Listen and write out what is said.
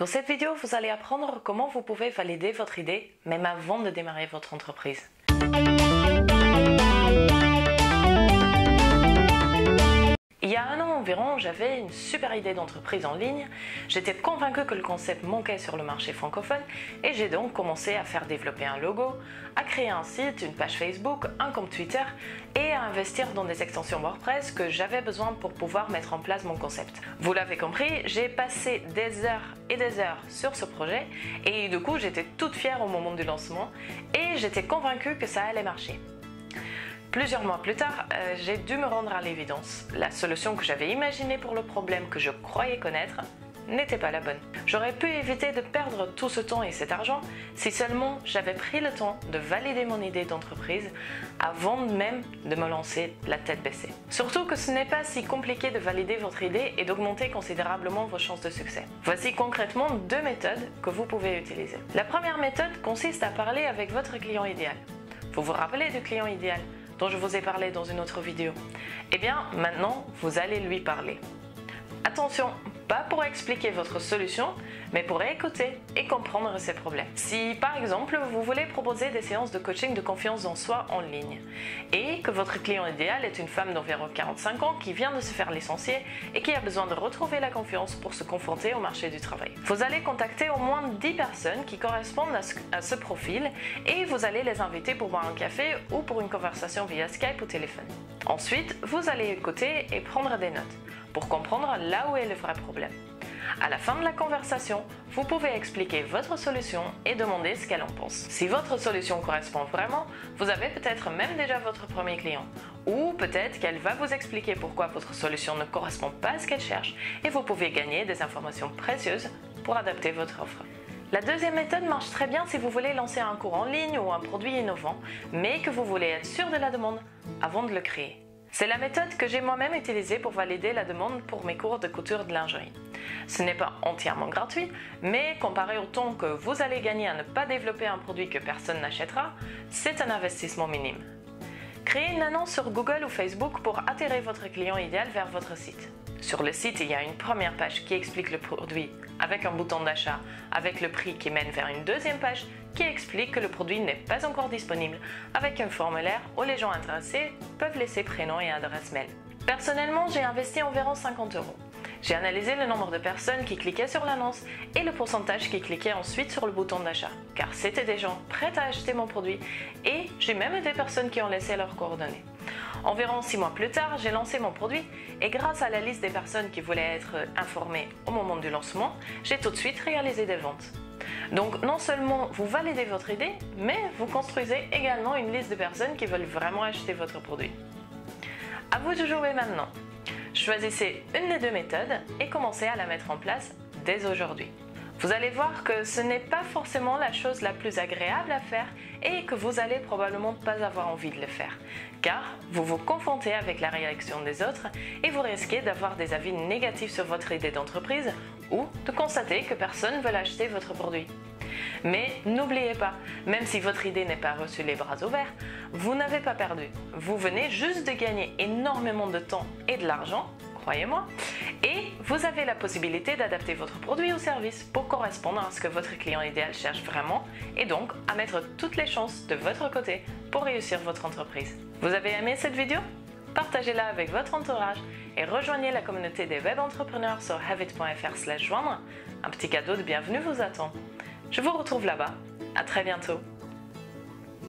Dans cette vidéo, vous allez apprendre comment vous pouvez valider votre idée même avant de démarrer votre entreprise. Il y a un an environ, j'avais une super idée d'entreprise en ligne. J'étais convaincue que le concept manquait sur le marché francophone et j'ai donc commencé à faire développer un logo, à créer un site, une page Facebook, un compte Twitter et à investir dans des extensions WordPress que j'avais besoin pour pouvoir mettre en place mon concept. Vous l'avez compris, j'ai passé des heures et des heures sur ce projet et du coup j'étais toute fière au moment du lancement et j'étais convaincue que ça allait marcher. Plusieurs mois plus tard, j'ai dû me rendre à l'évidence. La solution que j'avais imaginée pour le problème que je croyais connaître n'était pas la bonne. J'aurais pu éviter de perdre tout ce temps et cet argent si seulement j'avais pris le temps de valider mon idée d'entreprise avant même de me lancer la tête baissée. Surtout que ce n'est pas si compliqué de valider votre idée et d'augmenter considérablement vos chances de succès. Voici concrètement deux méthodes que vous pouvez utiliser. La première méthode consiste à parler avec votre client idéal. Vous vous rappelez du client idéal dont je vous ai parlé dans une autre vidéo? Eh bien, maintenant, vous allez lui parler. Attention, pas pour expliquer votre solution, mais pour écouter et comprendre ses problèmes. Si, par exemple, vous voulez proposer des séances de coaching de confiance en soi en ligne et que votre client idéal est une femme d'environ 45 ans qui vient de se faire licencier et qui a besoin de retrouver la confiance pour se confronter au marché du travail. Vous allez contacter au moins 10 personnes qui correspondent à ce profil et vous allez les inviter pour boire un café ou pour une conversation via Skype ou téléphone. Ensuite, vous allez écouter et prendre des notes pour comprendre là où est le vrai problème. À la fin de la conversation, vous pouvez expliquer votre solution et demander ce qu'elle en pense. Si votre solution correspond vraiment, vous avez peut-être même déjà votre premier client. Ou peut-être qu'elle va vous expliquer pourquoi votre solution ne correspond pas à ce qu'elle cherche et vous pouvez gagner des informations précieuses pour adapter votre offre. La deuxième méthode marche très bien si vous voulez lancer un cours en ligne ou un produit innovant, mais que vous voulez être sûr de la demande avant de le créer. C'est la méthode que j'ai moi-même utilisée pour valider la demande pour mes cours de couture de lingerie. Ce n'est pas entièrement gratuit, mais comparé au temps que vous allez gagner à ne pas développer un produit que personne n'achètera, c'est un investissement minime. Créez une annonce sur Google ou Facebook pour attirer votre client idéal vers votre site. Sur le site, il y a une première page qui explique le produit avec un bouton d'achat avec le prix qui mène vers une deuxième page qui explique que le produit n'est pas encore disponible avec un formulaire où les gens intéressés peuvent laisser prénom et adresse mail. Personnellement, j'ai investi environ 50 €. J'ai analysé le nombre de personnes qui cliquaient sur l'annonce et le pourcentage qui cliquaient ensuite sur le bouton d'achat, car c'était des gens prêts à acheter mon produit et j'ai même eu des personnes qui ont laissé leurs coordonnées. Environ 6 mois plus tard, j'ai lancé mon produit et grâce à la liste des personnes qui voulaient être informées au moment du lancement, j'ai tout de suite réalisé des ventes. Donc non seulement vous validez votre idée, mais vous construisez également une liste de personnes qui veulent vraiment acheter votre produit. À vous de jouer maintenant. Choisissez une des deux méthodes et commencez à la mettre en place dès aujourd'hui. Vous allez voir que ce n'est pas forcément la chose la plus agréable à faire et que vous allez probablement pas avoir envie de le faire, car vous vous confrontez avec la réaction des autres et vous risquez d'avoir des avis négatifs sur votre idée d'entreprise ou de constater que personne ne veut acheter votre produit. Mais n'oubliez pas, même si votre idée n'est pas reçue les bras ouverts, vous n'avez pas perdu. Vous venez juste de gagner énormément de temps et de l'argent, croyez-moi, et vous avez la possibilité d'adapter votre produit ou service pour correspondre à ce que votre client idéal cherche vraiment et donc à mettre toutes les chances de votre côté pour réussir votre entreprise. Vous avez aimé cette vidéo? Partagez-la avec votre entourage et rejoignez la communauté des web entrepreneurs sur havit.fr/joindre. Un petit cadeau de bienvenue vous attend. Je vous retrouve là-bas. À très bientôt.